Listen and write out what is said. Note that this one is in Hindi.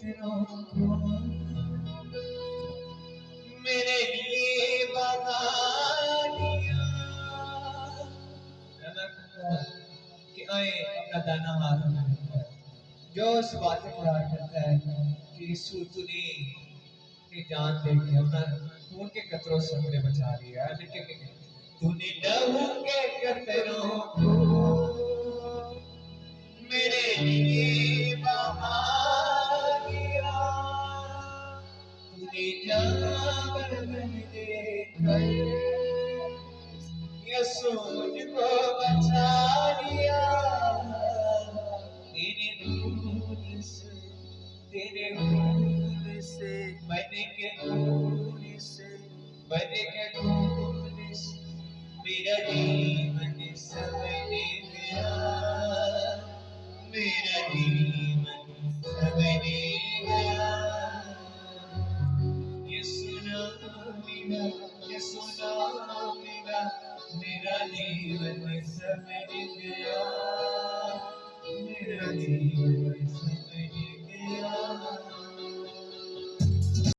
कतरों को मेरे लिए बहा दिया। मैं कहूँगा कि आए अपना दाना हाथ में लेकर, जो उस बात से प्यार करता है कि यीशु तूने की जान दे के अपना खून के कतरों से हमने बचा लिया। लेकिन तूने लहू के कतरों को मेरे लिए बहा दिया। तूने जान देकर यीशु मुझको बचा लिया। तेरे खून से, तेरे खून से, बने के खून से, बने के खून से मेरा जीवन सवरे गया। मेरा जीवन सवरे गया। यीशु नाम मेरा, यीशु नाम मेरा, मेरा जीवन सवरे गया। मेरा जीवन सवरे